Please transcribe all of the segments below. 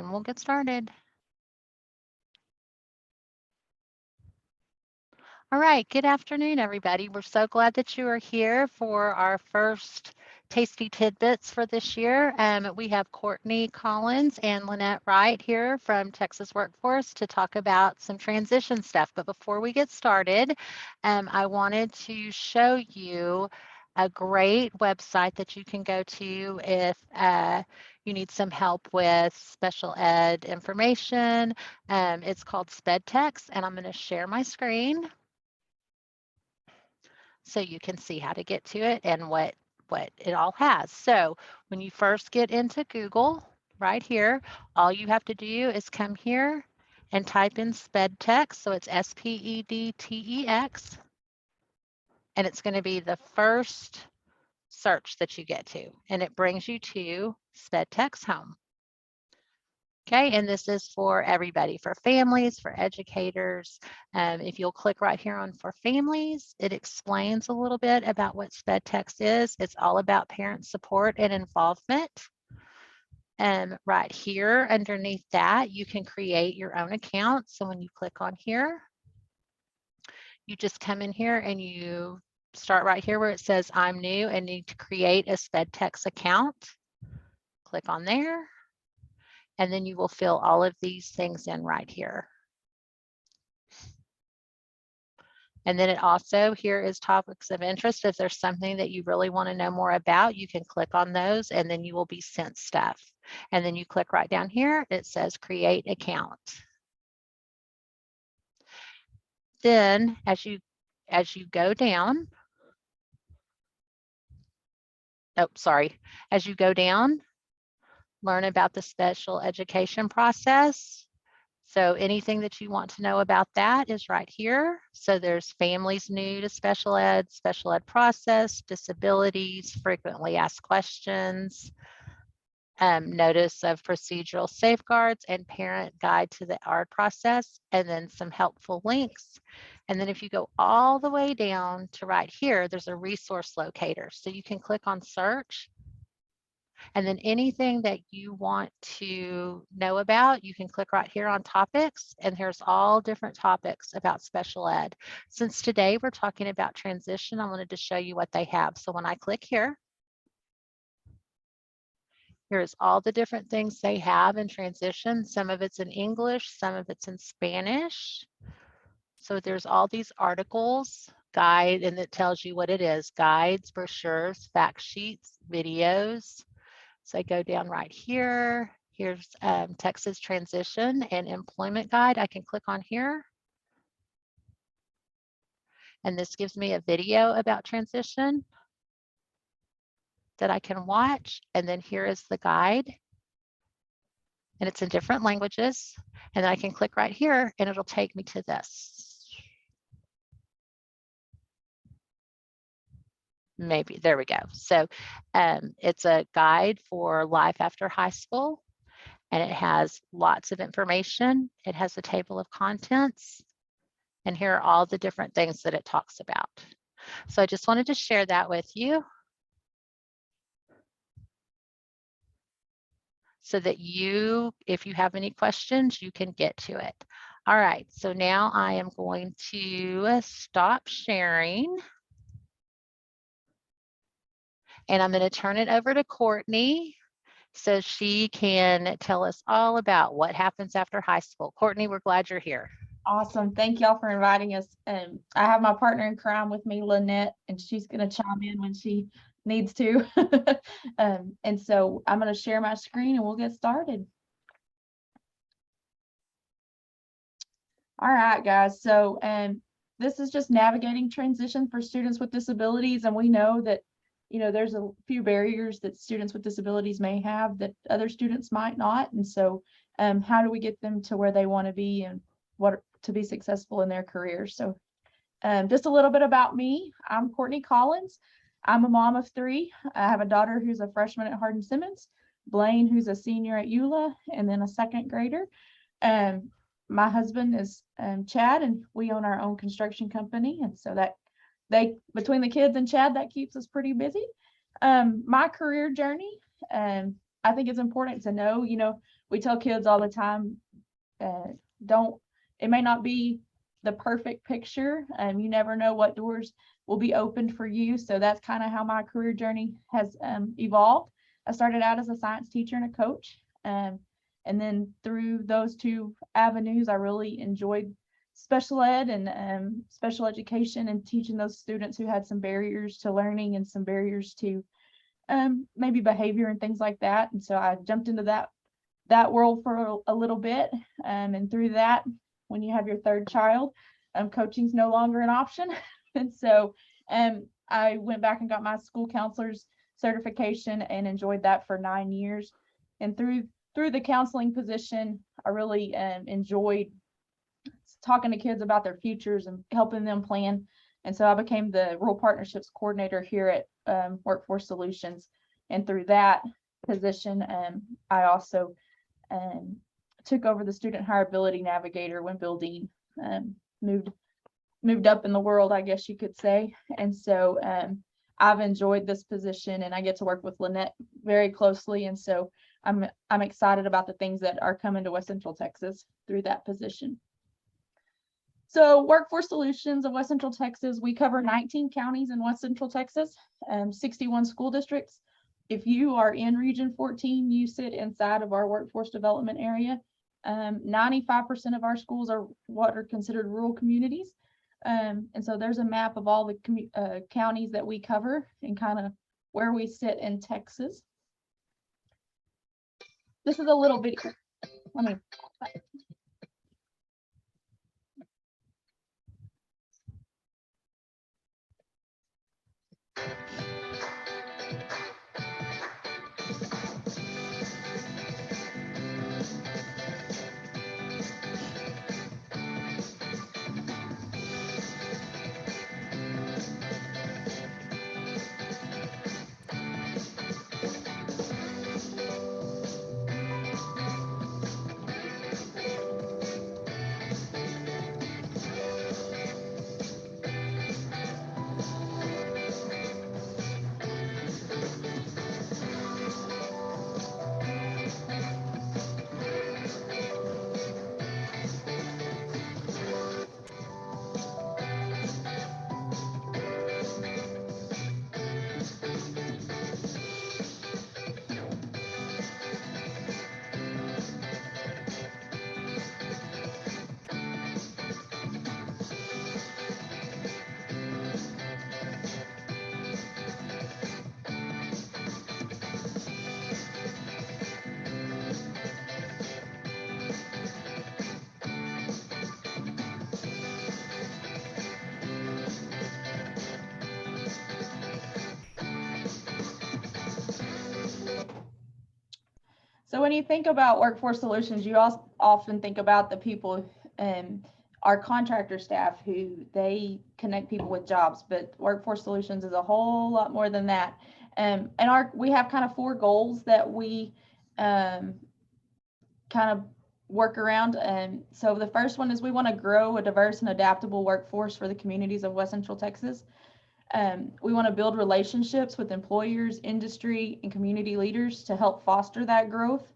and we'll get started. All right, good afternoon, everybody. We're so glad that you are here for our first Tasty Tidbits for this year. We have Courtney Collins and Lynette Wright here from Texas Workforce to talk about some transition stuff. But before we get started, I wanted to show you a great website that you can go to if you need some help with special ed information. It's called SpedTex, and I'm going to share my screen so you can see how to get to it and what it all has. So when you first get into Google, right here, all you have to do is come here and type in SpedTex. So it's SPEDTEX, and it's going to be the first search that you get to, and it brings you to SpedTex Home. Okay, and this is for everybody, for families, for educators. If you'll click right here on for families, it explains a little bit about what SpedTex is. It's all about parent support and involvement. And right here underneath that, you can create your own account. So when you click on here, you just come in here and you start right here where it says I'm new and need to create a SpedTex account. Click on there. And then you will fill all of these things in right here. And then it also, here is topics of interest. If there's something that you really want to know more about, you can click on those and then you will be sent stuff. And then you click right down here, it says create account. Then as you go down, as you go down, learn about the special education process. So anything that you want to know about that is right here. So there's families new to special ed process, disabilities, frequently asked questions, notice of procedural safeguards, and parent guide to the ARD process, and then some helpful links. And then if you go all the way down to right here, there's a resource locator. So you can click on search. And then anything that you want to know about, you can click right here on topics, and here's all different topics about special ed. Since today we're talking about transition, I wanted to show you what they have. So when I click here, here's all the different things they have in transition. Some of it's in English, some of it's in Spanish. So there's all these articles, guide, and it tells you what it is: guides, brochures, fact sheets, videos. So I go down right here. Here's Texas Transition and Employment Guide. I can click on here. And this gives me a video about transition that I can watch. And then here is the guide. And it's in different languages. And then I can click right here and it'll take me to this. Maybe, there we go. So it's a guide for life after high school, and it has lots of information. It has a table of contents, and here are all the different things that it talks about. So I just wanted to share that with you so that you, if you have any questions, you can get to it. All right, so now I am going to stop sharing. And I'm going to turn it over to Courtney so she can tell us all about what happens after high school. Courtney, we're glad you're here. Awesome. Thank y'all for inviting us. I have my partner in crime with me, Lynette, and she's going to chime in when she needs to. And so I'm going to share my screen and we'll get started. All right, guys. So this is just navigating transition for students with disabilities. And we know that there's a few barriers that students with disabilities may have that other students might not. And so how do we get them to where they want to be and what to be successful in their careers? So just a little bit about me. I'm Courtney Collins. I'm a mom of 3. I have a daughter who's a freshman at Hardin-Simmons, Blaine, who's a senior at EULA, and then a 2nd grader. My husband is Chad, and we own our own construction company. And so that between the kids and Chad, that keeps us pretty busy. My career journey, I think it's important to know, we tell kids all the time, it may not be the perfect picture, and you never know what doors will be opened for you. So that's kind of how my career journey has evolved. I started out as a science teacher and a coach. And then through those two avenues, I really enjoyed special ed and special education and teaching those students who had some barriers to learning and some barriers to maybe behavior and things like that. And so I jumped into that world for a little bit. And through that, when you have your third child, coaching's no longer an option. And so I went back and got my school counselor's certification and enjoyed that for 9 years. And through the counseling position, I really enjoyed talking to kids about their futures and helping them plan. And so I became the rural partnerships coordinator here at Workforce Solutions. And through that position, I also took over the student hireability navigator when Bill Dean moved up in the world, I guess you could say. And so I've enjoyed this position, and I get to work with Lynette very closely. And so I'm excited about the things that are coming to West Central Texas through that position. So Workforce Solutions of West Central Texas, we cover 19 counties in West Central Texas, 61 school districts. If you are in Region 14, you sit inside of our workforce development area. 95% of our schools are what are considered rural communities. And so there's a map of all the counties that we cover and kind of where we sit in Texas. This is a little bit, let me. So when you think about Workforce Solutions, you also often think about the people and our contractor staff who they connect people with jobs, but Workforce Solutions is a whole lot more than that. And we have kind of 4 goals that we kind of work around. And so the first one is we want to grow a diverse and adaptable workforce for the communities of West Central Texas. We want to build relationships with employers, industry, and community leaders to help foster that growth.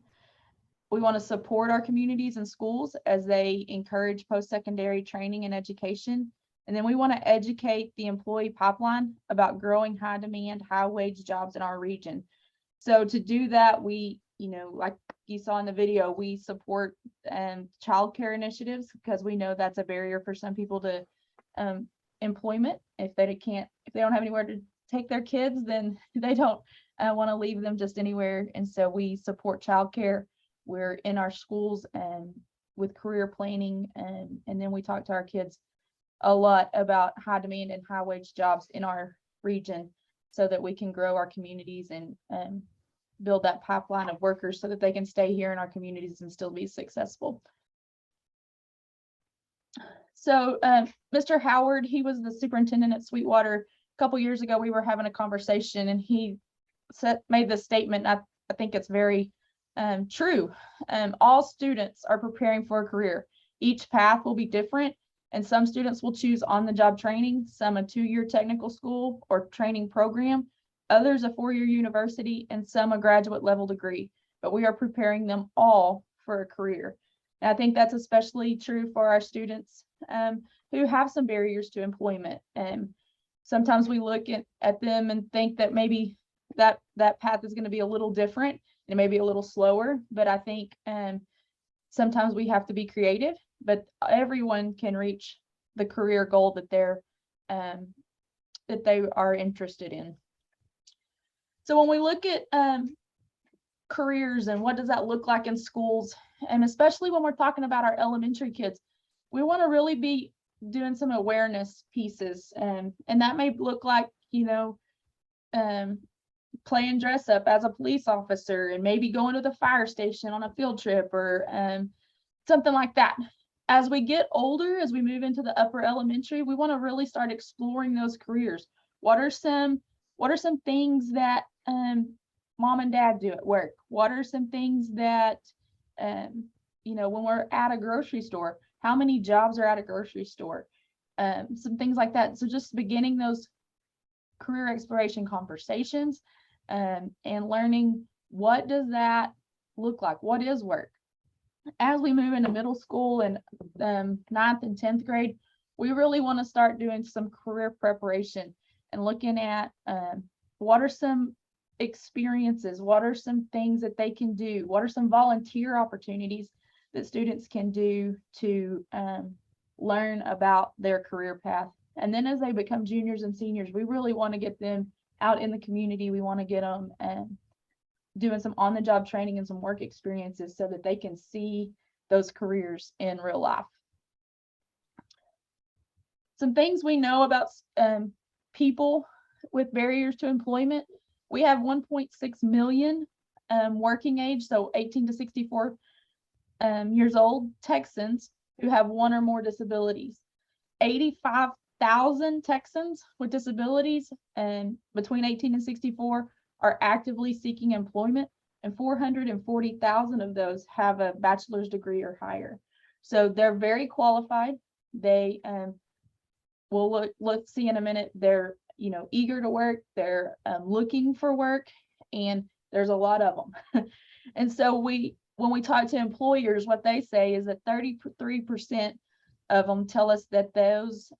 We want to support our communities and schools as they encourage post-secondary training and education. And then we want to educate the employee pipeline about growing high demand, high wage jobs in our region. So to do that, we, like you saw in the video, we support childcare initiatives because we know that's a barrier for some people to employment. If they don't have anywhere to take their kids, then they don't want to leave them just anywhere. And so we support childcare. We're in our schools and with career planning, and then we talk to our kids a lot about high demand and high wage jobs in our region so that we can grow our communities and build that pipeline of workers so that they can stay here in our communities and still be successful. So Mr. Howard, he was the superintendent at Sweetwater. A couple years ago, we were having a conversation and he made this statement. I think it's very true. All students are preparing for a career. Each path will be different, and some students will choose on-the-job training, some a 2-year technical school or training program, others a 4-year university, and some a graduate level degree. but we are preparing them all for a career. And I think that's especially true for our students who have some barriers to employment. And sometimes we look at them and think that maybe that path is going to be a little different and maybe a little slower. But I think sometimes we have to be creative, but everyone can reach the career goal that they are interested in. So when we look at careers and what does that look like in schools, and especially when we're talking about our elementary kids, we want to really be doing some awareness pieces, and that may look like, playing dress up as a police officer and maybe going to the fire station on a field trip or something like that. As we get older, as we move into the upper elementary, we want to really start exploring those careers. What are some things that mom and dad do at work? What are some things that when we're at a grocery store, how many jobs are at a grocery store? Some things like that. So just beginning those career exploration conversations and learning, what does that look like? What is work? As we move into middle school and 9th and 10th grade, we really want to start doing some career preparation and looking at what are some experiences, what are some things that they can do, what are some volunteer opportunities that students can do to learn about their career path. And then as they become juniors and seniors, we really want to get them out in the community. We want to get them doing some on-the-job training and some work experiences so that they can see those careers in real life. Some things we know about people with barriers to employment. We have 1.6 million working age, so 18 to 64 years old Texans who have one or more disabilities. 85,000 Texans with disabilities between 18 and 64 are actively seeking employment, and 440,000 of those have a bachelor's degree or higher. So they're very qualified. They we'll see in a minute, they're eager to work, they're looking for work, and there's a lot of them. And so when we talk to employers, what they say is that 33% of them tell us that those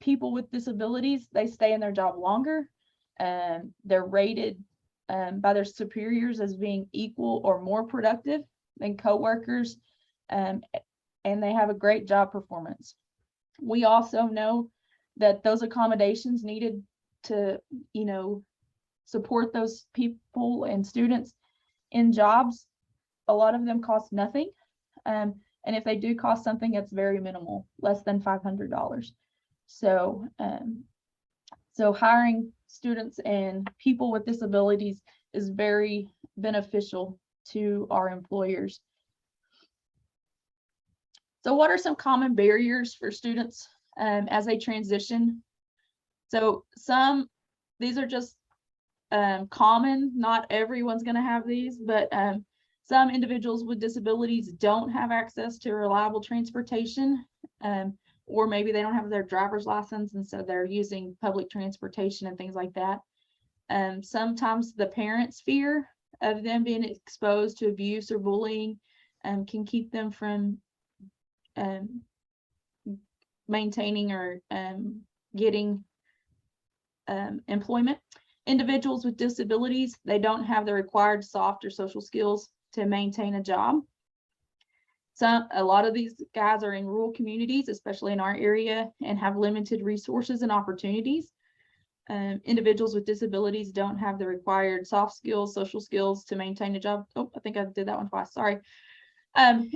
people with disabilities, they stay in their job longer. They're rated by their superiors as being equal or more productive than coworkers, and they have a great job performance. We also know that those accommodations needed to, support those people and students in jobs, a lot of them cost nothing. And if they do cost something, it's very minimal, less than $500. So, so hiring students and people with disabilities is very beneficial to our employers. So what are some common barriers for students as they transition? So these are just common, not everyone's going to have these, but some individuals with disabilities don't have access to reliable transportation, or maybe they don't have their driver's license, and so they're using public transportation and things like that. Sometimes the parents' fear of them being exposed to abuse or bullying can keep them from maintaining or getting employment. Individuals with disabilities, they don't have the required soft or social skills to maintain a job. A lot of these guys are in rural communities, especially in our area, and have limited resources and opportunities. Individuals with disabilities don't have the required soft skills, social skills to maintain a job. Oh, I think I did that one twice, sorry.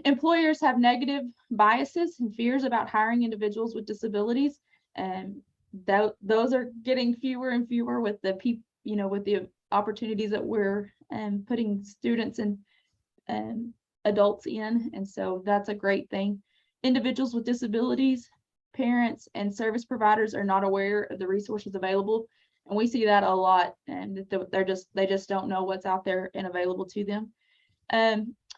Employers have negative biases and fears about hiring individuals with disabilities, and those are getting fewer and fewer with the with the opportunities that we're putting students and adults in, and so that's a great thing. Individuals with disabilities, parents, and service providers are not aware of the resources available, and we see that a lot, and they just don't know what's out there and available to them.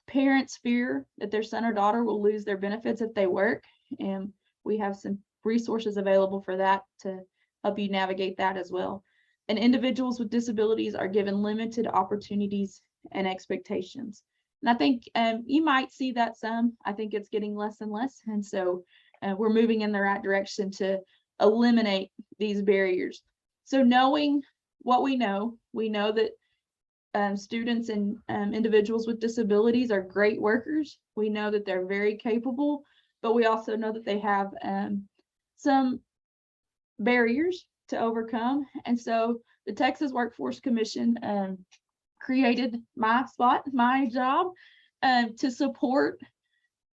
Parents fear that their son or daughter will lose their benefits if they work, and we have some resources available for that to help you navigate that as well. And individuals with disabilities are given limited opportunities and expectations. And I think you might see that some. I think it's getting less and less. And so we're moving in the right direction to eliminate these barriers. So knowing what we know that students and individuals with disabilities are great workers. We know that they're very capable, but we also know that they have some barriers to overcome. And so the Texas Workforce Commission created my job, to support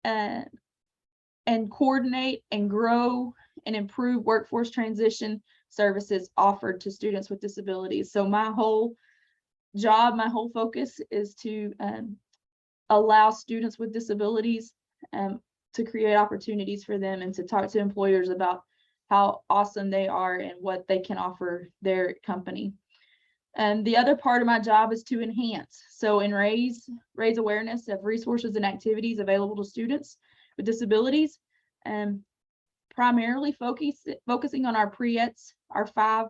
and coordinate and grow and improve workforce transition services offered to students with disabilities. So my whole job, my whole focus is to allow students with disabilities to create opportunities for them and to talk to employers about how awesome they are and what they can offer their company. And the other part of my job is to enhance, and raise awareness of resources and activities available to students with disabilities, and primarily focusing on our PREETs, our 5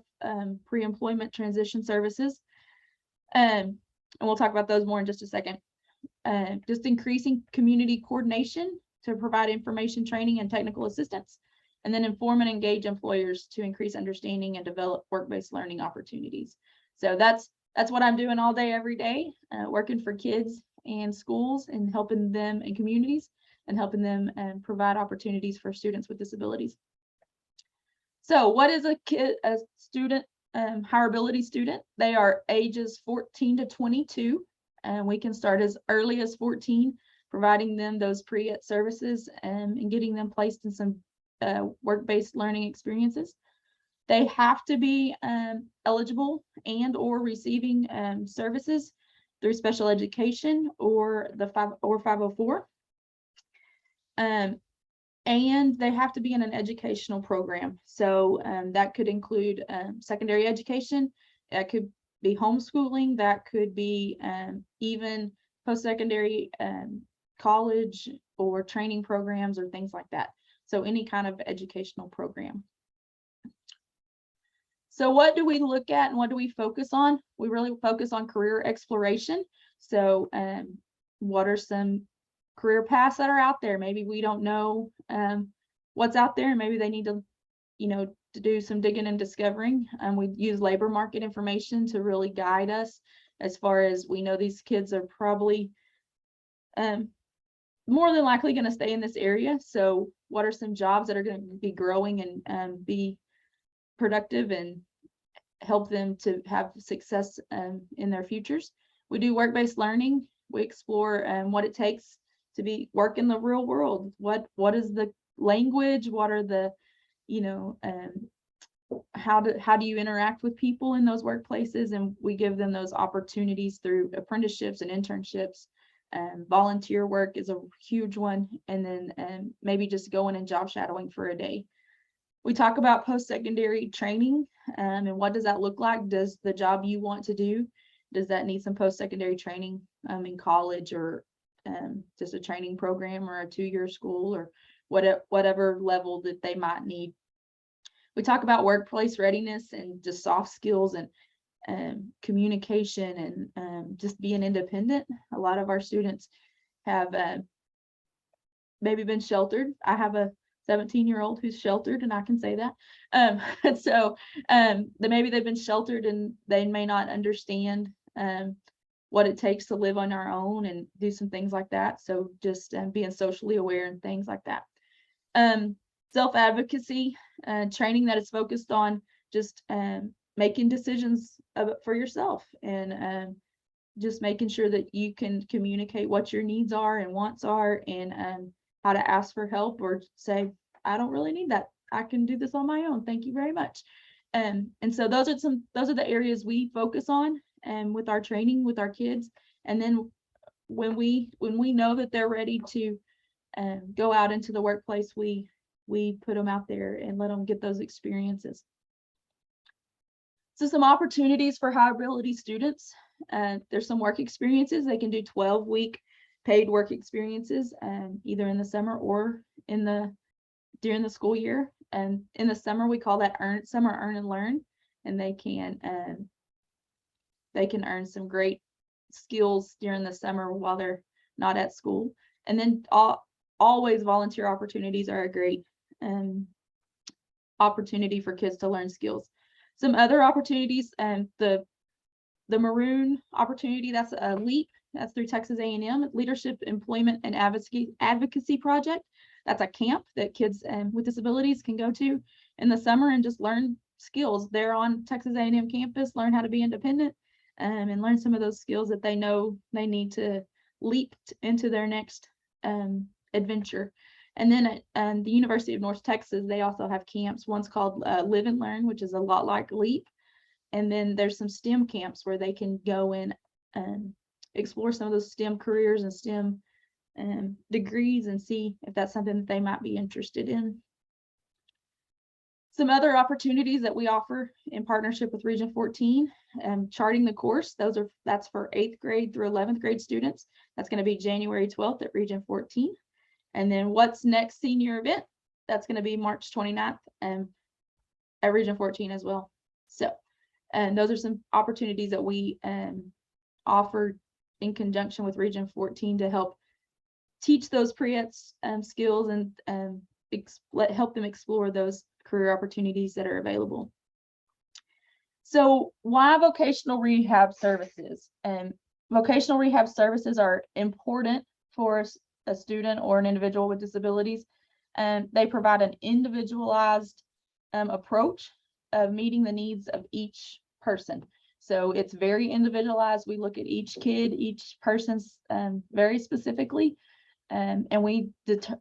pre-employment transition services. And we'll talk about those more in just a second. Just increasing community coordination to provide information, training, and technical assistance, and then inform and engage employers to increase understanding and develop work-based learning opportunities. So that's what I'm doing all day, every day, working for kids and schools and helping them in communities and helping them provide opportunities for students with disabilities. So what is a student, higher ability student? They are ages 14 to 22, and we can start as early as 14, providing them those pre-ET services and getting them placed in some work-based learning experiences. They have to be eligible and or receiving services through special education or the 504. And they have to be in an educational program. So that could include secondary education, that could be homeschooling, that could be even post-secondary college or training programs or things like that. So any kind of educational program. So what do we look at and what do we focus on? We really focus on career exploration. So what are some career paths that are out there? Maybe we don't know what's out there, and maybe they need to, to do some digging and discovering. We use labor market information to really guide us as far as we know these kids are probably more than likely going to stay in this area. So what are some jobs that are going to be growing and be productive and help them to have success in their futures? We do work-based learning. We explore what it takes to work in the real world. What is the language? What are the, how do you interact with people in those workplaces? And we give them those opportunities through apprenticeships and internships. Volunteer work is a huge one. And then maybe just going and job shadowing for a day. We talk about post-secondary training and what does that look like? Does the job you want to do, does that need some post-secondary training in college or just a training program or a 2-year school or whatever level that they might need? We talk about workplace readiness and just soft skills and communication and just being independent. A lot of our students have maybe been sheltered. I have a 17-year-old who's sheltered, and I can say that. Maybe they've been sheltered and they may not understand what it takes to live on our own and do some things like that. So just being socially aware and things like that. Self-advocacy training that is focused on just making decisions for yourself and just making sure that you can communicate what your needs are and wants are and how to ask for help or say, I don't really need that. I can do this on my own. Thank you very much. And so those are the areas we focus on and with our training with our kids. And then when we know that they're ready to go out into the workplace, we put them out there and let them get those experiences. So some opportunities for high ability students. There's some work experiences. They can do 12-week paid work experiences either in the summer or during the school year. And in the summer, we call that summer earn and learn, and they can earn some great skills during the summer while they're not at school. And then always volunteer opportunities are a great opportunity for kids to learn skills. Some other opportunities, the Maroon opportunity, that's a LEAP, that's through Texas A&M, Leadership, Employment, and Advocacy Project. That's a camp that kids with disabilities can go to in the summer and just learn skills. They're on Texas A&M campus, learn how to be independent, and learn some of those skills that they know they need to leap into their next adventure. And then at the University of North Texas, they also have camps. One's called Live and Learn, which is a lot like LEAP. And then there's some STEM camps where they can go and explore some of those STEM careers and STEM degrees and see if that's something that they might be interested in. Some other opportunities that we offer in partnership with Region 14, charting the course. That's for 8th grade through 11th grade students. That's going to be January 12th at Region 14. And then What's Next senior event, that's going to be March 29th at Region 14 as well. So, and those are some opportunities that we offer in conjunction with Region 14 to help teach those pre-ed skills and help them explore those career opportunities that are available. So why vocational rehab services? Vocational rehab services are important for a student or an individual with disabilities, and they provide an individualized approach of meeting the needs of each person. So it's very individualized. We look at each kid, each person's very specifically, and we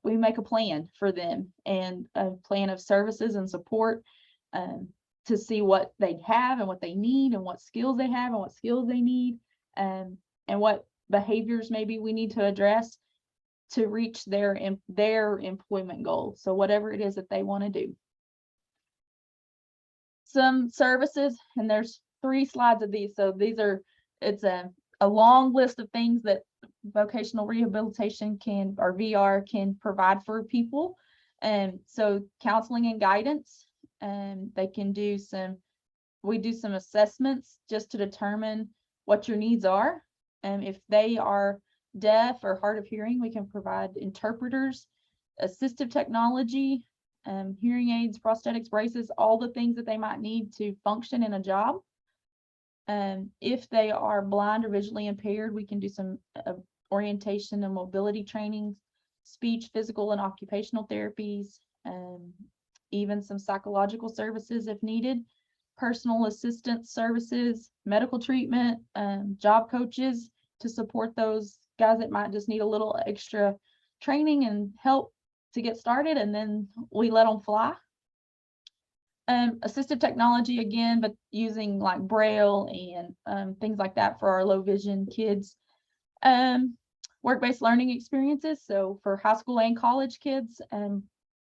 make a plan for them and a plan of services and support to see what they have and what they need and what skills they have and what skills they need and what behaviors maybe we need to address to reach their employment goals. So whatever it is that they want to do. Some services, and there's 3 slides of these. So it's a long list of things that vocational rehabilitation or VR can provide for people. And so counseling and guidance, and they can do we do some assessments just to determine what your needs are. And if they are deaf or hard of hearing, we can provide interpreters, assistive technology, hearing aids, prosthetics, braces, all the things that they might need to function in a job. If they are blind or visually impaired, we can do some orientation and mobility trainings, speech, physical, and occupational therapies, even some psychological services if needed, personal assistance services, medical treatment, job coaches to support those guys that might just need a little extra training and help to get started, and then we let them fly. Assistive technology again, but using like Braille and things like that for our low vision kids. Work-based learning experiences. So for high school and college kids,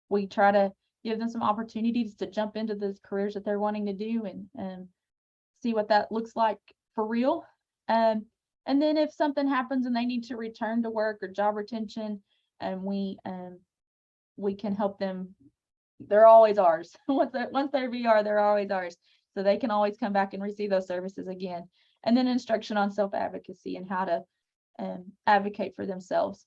we try to give them some opportunities to jump into the careers that they're wanting to do and see what that looks like for real. And then if something happens and they need to return to work or job retention, and we can help them. They're always ours. Once they're VR, they're always ours. So they can always come back and receive those services again. And then instruction on self-advocacy and how to advocate for themselves.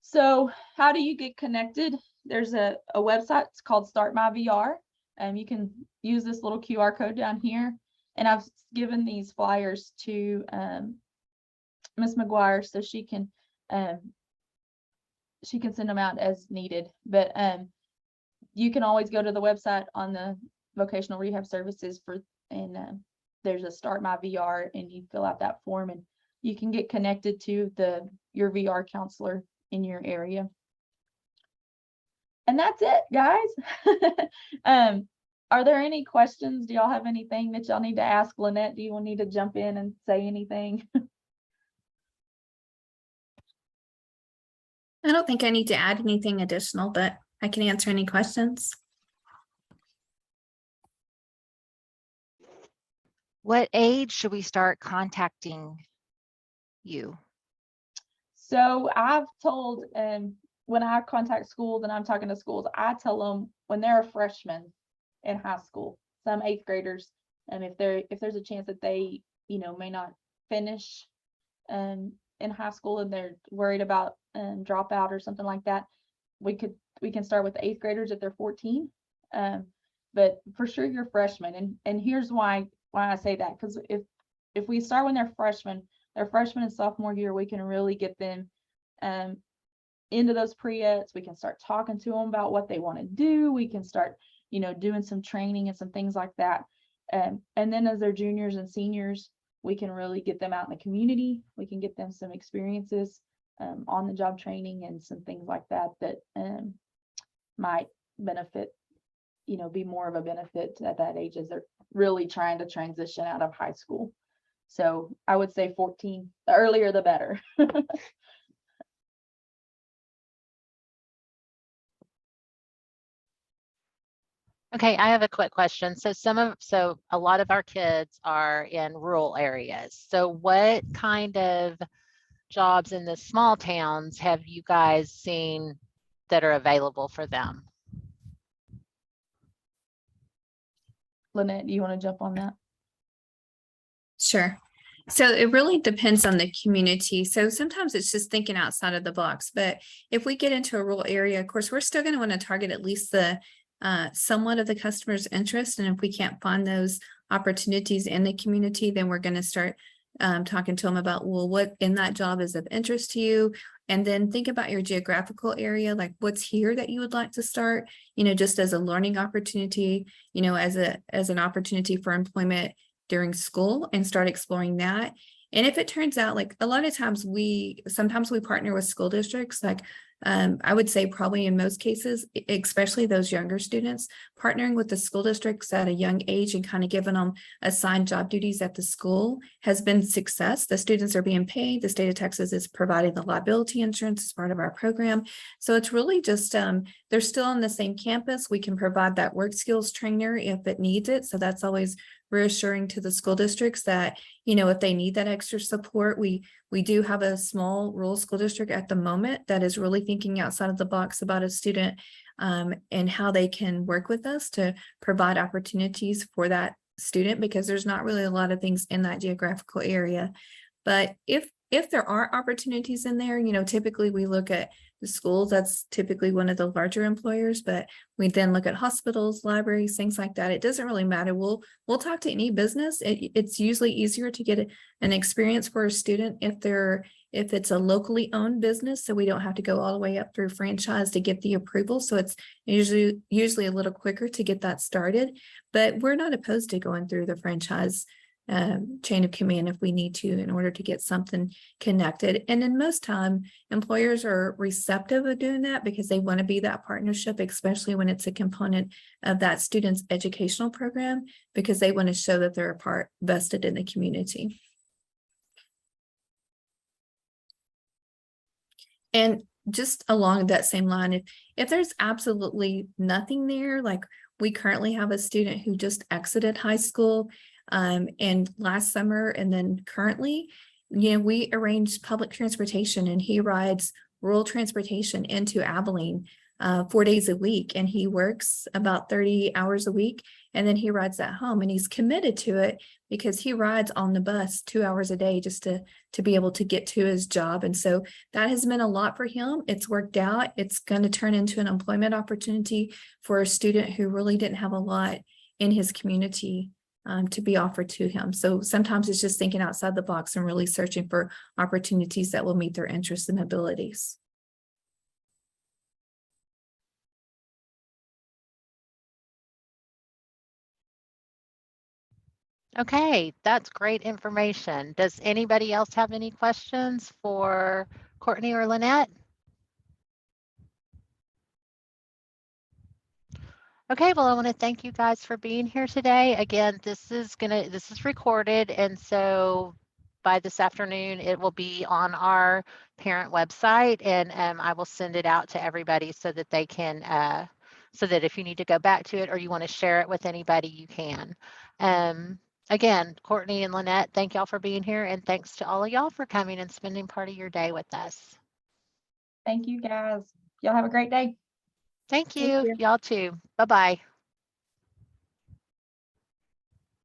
So how do you get connected? There's a website, it's called Start My VR. You can use this little QR code down here. And I've given these flyers to Ms. McGuire so she can send them out as needed. But you can always go to the website on the vocational rehab services there's a Start My VR, and you fill out that form and you can get connected to your VR counselor in your area. And that's it, guys. Are there any questions? Do y'all have anything that y'all need to ask Lynette? Do you need to jump in and say anything? I don't think I need to add anything additional, but I can answer any questions. What age should we start contacting you? So I've told, when I contact schools and I'm talking to schools, I tell them when they're a freshman in high school, some 8th graders, and if there's a chance that they, may not finish in high school and they're worried about dropout or something like that, we can start with 8th graders if they're 14. But for sure your freshmen, and here's why I say that, because if we start when they're freshmen, their freshman and sophomore year, we can really get them into those pre-eds. We can start talking to them about what they want to do. We can start, doing some training and some things like that. And then as they're juniors and seniors, we can really get them out in the community. We can get them some experiences, on the job training and some things like that might benefit, be more of a benefit at that age as they're really trying to transition out of high school. So I would say 14, the earlier the better. Okay, I have a quick question. So a lot of our kids are in rural areas. So what kind of jobs in the small towns have you guys seen that are available for them? Lynette, do you want to jump on that? Sure. So it really depends on the community. So sometimes it's just thinking outside of the box. But if we get into a rural area, of course, we're still going to want to target at least the somewhat of the customer's interest. And if we can't find those opportunities in the community, then we're going to start talking to them about, well, what in that job is of interest to you? And then think about your geographical area, like what's here that you would like to start, just as a learning opportunity, as an opportunity for employment during school, and start exploring that. And if it turns out, like a lot of times sometimes we partner with school districts, like I would say probably in most cases, especially those younger students, partnering with the school districts at a young age and kind of giving them assigned job duties at the school has been success. The students are being paid. The state of Texas is providing the liability insurance as part of our program. So it's really just, they're still on the same campus. We can provide that work skills trainer if it needs it. So that's always reassuring to the school districts that, if they need that extra support, we do have a small rural school district at the moment that is really thinking outside of the box about a student and how they can work with us to provide opportunities for that student, because there's not really a lot of things in that geographical area. But if there are opportunities in there, typically we look at the schools. That's typically one of the larger employers, but we then look at hospitals, libraries, things like that. It doesn't really matter. We'll talk to any business. It's usually easier to get an experience for a student if it's a locally owned business, so we don't have to go all the way up through franchise to get the approval. So it's usually a little quicker to get that started, but we're not opposed to going through the franchise chain of command if we need to in order to get something connected. And in most time, employers are receptive of doing that because they want to be that partnership, especially when it's a component of that student's educational program, because they want to show that they're a part vested in the community. And just along that same line, if there's absolutely nothing there, like we currently have a student who just exited high school and last summer, and then currently, we arranged public transportation, and he rides rural transportation into Abilene 4 days a week, and he works about 30 hours a week, and then he rides that home, and he's committed to it because he rides on the bus 2 hours a day just to be able to get to his job. And so that has meant a lot for him. It's worked out. It's going to turn into an employment opportunity for a student who really didn't have a lot in his community to be offered to him. So sometimes it's just thinking outside the box and really searching for opportunities that will meet their interests and abilities. Okay, that's great information. Does anybody else have any questions for Courtney or Lynette? Okay, well, I want to thank you guys for being here today. Again, this is recorded, and so by this afternoon, it will be on our parent website, and I will send it out to everybody so that they can, so that if you need to go back to it or you want to share it with anybody, you can. Again, Courtney and Lynette, thank y'all for being here, and thanks to all of y'all for coming and spending part of your day with us. Thank you, guys. Y'all have a great day. Thank you. Y'all too. Bye-bye.